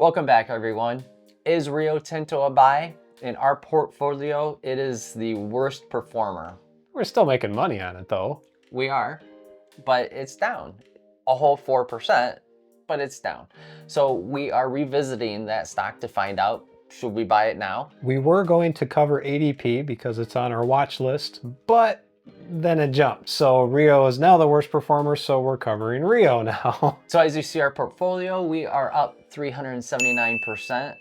Welcome back, everyone. Is Rio Tinto a buy? In our portfolio, it is the worst performer. We're still making money on it though. We are, but it's down a whole 4%, but it's down. So we are revisiting that stock to find out, should we buy it now? We were going to cover ADP because it's on our watch list, but then it jumped. So Rio is now the worst performer, so we're covering Rio now. So as you see our portfolio, we are up 379%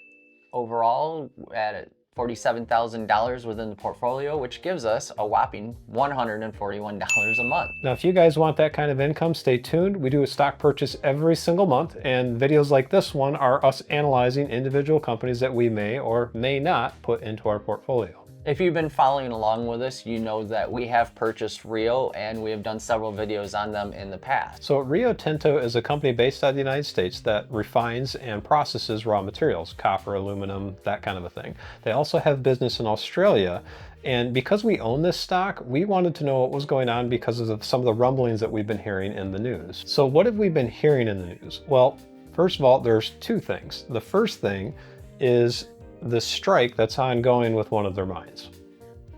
overall at $47,000 within the portfolio, which gives us a whopping $141 a month. Now, if you guys want that kind of income, stay tuned. We do a stock purchase every single month, and videos like this one are us analyzing individual companies that we may or may not put into our portfolio. If you've been following along with us, you know that we have purchased Rio and we have done several videos on them in the past. So Rio Tinto is a company based out of the United States that refines and processes raw materials, copper, aluminum, that kind of a thing. They also have business in Australia. And because we own this stock, we wanted to know what was going on because of some of the rumblings that we've been hearing in the news. So what have we been hearing in the news? Well, first of all, there's two things. The first thing is the strike that's ongoing with one of their mines.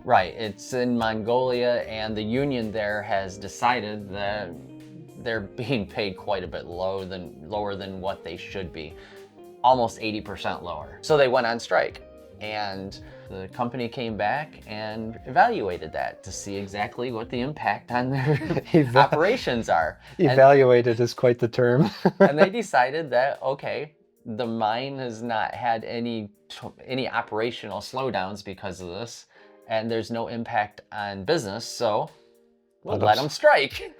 Right, it's in Mongolia, and the union there has decided that they're being paid quite a bit lower than what they should be, almost 80% lower. So they went on strike, and the company came back and evaluated that to see exactly what the impact on their operations are. Evaluated is quite the term. And they decided that, okay, the mine has not had any operational slowdowns because of this, and there's no impact on business, so we'll let them strike.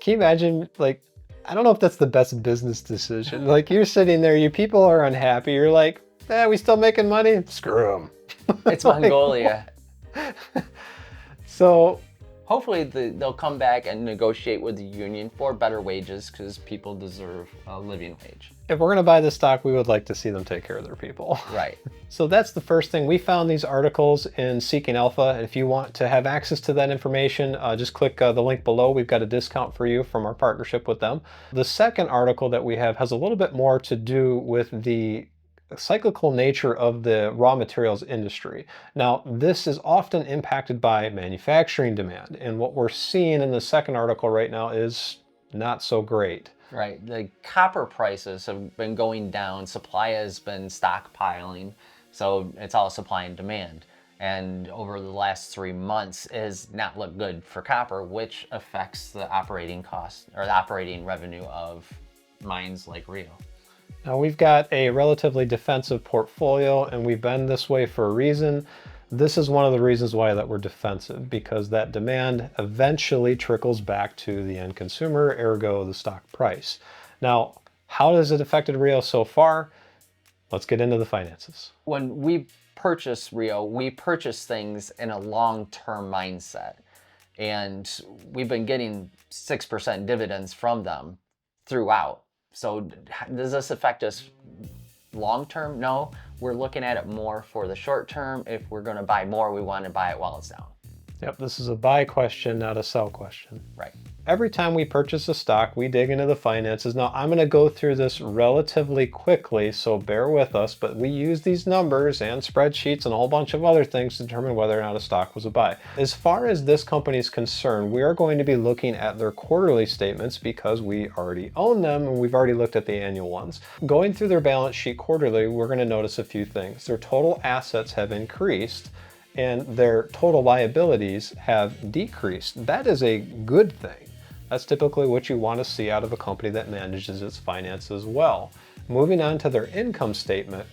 Can you imagine, like, I don't know if that's the best business decision. Like, you're sitting there, you people are unhappy, you're like, we still making money? Screw them. It's Mongolia. So hopefully they'll come back and negotiate with the union for better wages, because people deserve a living wage. If we're going to buy this stock, we would like to see them take care of their people. Right. So that's the first thing. We found these articles in Seeking Alpha. If you want to have access to that information, just click the link below. We've got a discount for you from our partnership with them. The second article that we have has a little bit more to do with the cyclical nature of the raw materials industry. Now, this is often impacted by manufacturing demand, and what we're seeing in the second article right now is not so great. Right. The copper prices have been going down. Supply has been stockpiling. So it's all supply and demand. And over the last 3 months has not looked good for copper, which affects the operating cost or the operating revenue of mines like Rio. Now, we've got a relatively defensive portfolio, and we've been this way for a reason. This is one of the reasons why that we're defensive, because that demand eventually trickles back to the end consumer, ergo the stock price. Now, how has it affected Rio so far? Let's get into the finances. When we purchase Rio, we purchase things in a long-term mindset. And we've been getting 6% dividends from them throughout. So does this affect us long-term? No. We're looking at it more for the short term. If we're going to buy more, we want to buy it while it's down. Yep, this is a buy question, not a sell question. Right. Every time we purchase a stock, we dig into the finances. Now, I'm going to go through this relatively quickly, so bear with us, but we use these numbers and spreadsheets and a whole bunch of other things to determine whether or not a stock was a buy. As far as this company is concerned, we are going to be looking at their quarterly statements because we already own them and we've already looked at the annual ones. Going through their balance sheet quarterly, we're going to notice a few things. Their total assets have increased and their total liabilities have decreased. That is a good thing. That's typically what you want to see out of a company that manages its finances well. Moving on to their income statement,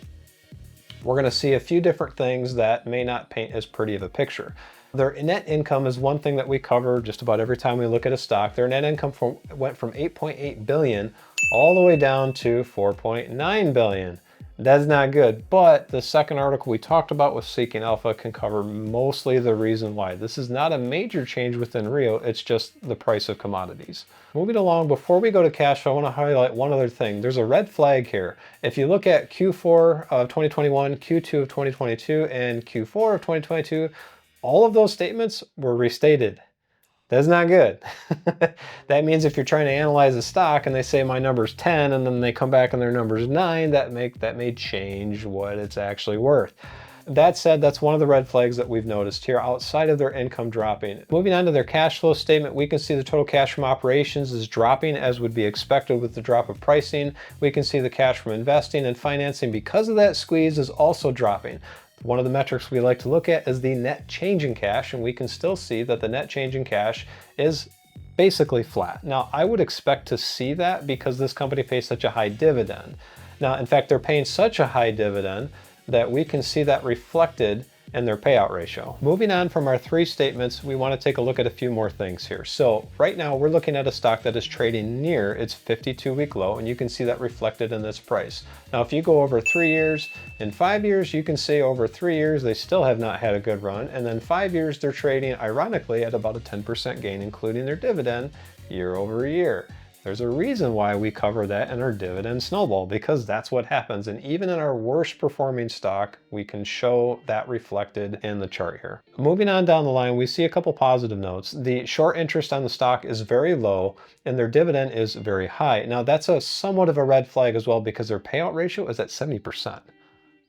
we're going to see a few different things that may not paint as pretty of a picture. Their net income is one thing that we cover just about every time we look at a stock. Their net income went from 8.8 billion all the way down to 4.9 billion. That's not good, but the second article we talked about with Seeking Alpha can cover mostly the reason why. This is not a major change within Rio, it's just the price of commodities. Moving along, before we go to cash flow, I want to highlight one other thing. There's a red flag here. If you look at Q4 of 2021, Q2 of 2022, and Q4 of 2022, all of those statements were restated. That's not good. That means if you're trying to analyze a stock and they say my number's 10 and then they come back and their number's 9, that may change what it's actually worth. That said, that's one of the red flags that we've noticed here outside of their income dropping. Moving on to their cash flow statement, we can see the total cash from operations is dropping as would be expected with the drop of pricing. We can see the cash from investing and financing because of that squeeze is also dropping. One of the metrics we like to look at is the net change in cash, and we can still see that the net change in cash is basically flat. Now, I would expect to see that because this company pays such a high dividend. Now, in fact, they're paying such a high dividend that we can see that reflected in their payout ratio. Moving on from our 3 statements, we want to take a look at a few more things here. So right now we're looking at a stock that is trading near its 52-week low, and you can see that reflected in this price. Now, if you go over 3 years and 5 years, you can see over 3 years they still have not had a good run, and then 5 years they're trading ironically at about a 10% gain, including their dividend year over year. There's a reason why we cover that in our dividend snowball, because that's what happens. And even in our worst performing stock, we can show that reflected in the chart here. Moving on down the line, we see a couple positive notes. The short interest on the stock is very low and their dividend is very high. Now that's a somewhat of a red flag as well because their payout ratio is at 70%.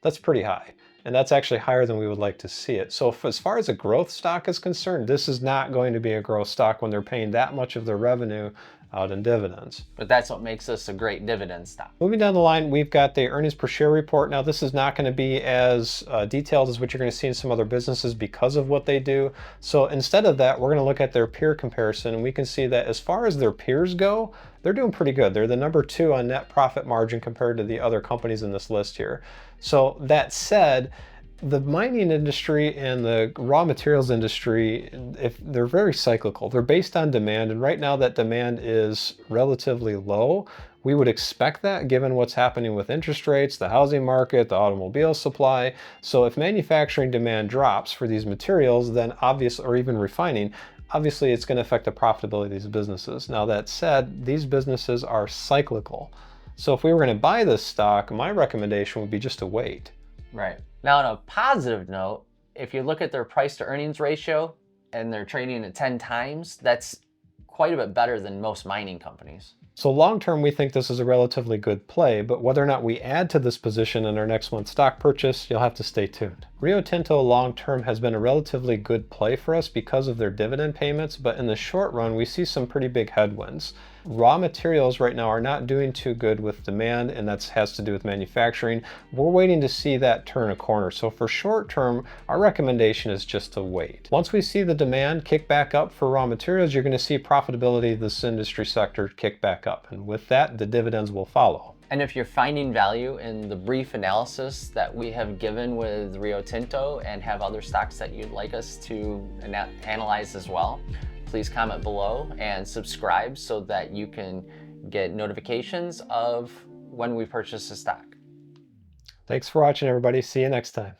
That's pretty high. And that's actually higher than we would like to see it. So as far as a growth stock is concerned, this is not going to be a growth stock when they're paying that much of their revenue out in dividends. But that's what makes us a great dividend stock. Moving down the line, we've got the earnings per share report. Now, this is not going to be as detailed as what you're going to see in some other businesses because of what they do. So instead of that, we're going to look at their peer comparison, and we can see that as far as their peers go, they're doing pretty good. They're the number 2 on net profit margin compared to the other companies in this list here. So that said, the mining industry and the raw materials industry, if they're very cyclical, they're based on demand, and right now that demand is relatively low. We would expect that given what's happening with interest rates, the housing market, the automobile supply. So if manufacturing demand drops for these materials, then obviously, or even refining, obviously it's going to affect the profitability of these businesses. Now that said, these businesses are cyclical. So if we were going to buy this stock, my recommendation would be just to wait. Right. Now, on a positive note, if you look at their price to earnings ratio and they're trading at 10 times, that's quite a bit better than most mining companies. So long term, we think this is a relatively good play, but whether or not we add to this position in our next month's stock purchase, you'll have to stay tuned. Rio Tinto long term has been a relatively good play for us because of their dividend payments, but in the short run, we see some pretty big headwinds. Raw materials right now are not doing too good with demand, and that has to do with manufacturing. We're waiting to see that turn a corner. So for short term, our recommendation is just to wait. Once we see the demand kick back up for raw materials, you're going to see profitability of this industry sector kick back up. And with that, the dividends will follow. And if you're finding value in the brief analysis that we have given with Rio Tinto and have other stocks that you'd like us to analyze as well, please comment below and subscribe so that you can get notifications of when we purchase a stock. Thanks for watching, everybody. See you next time.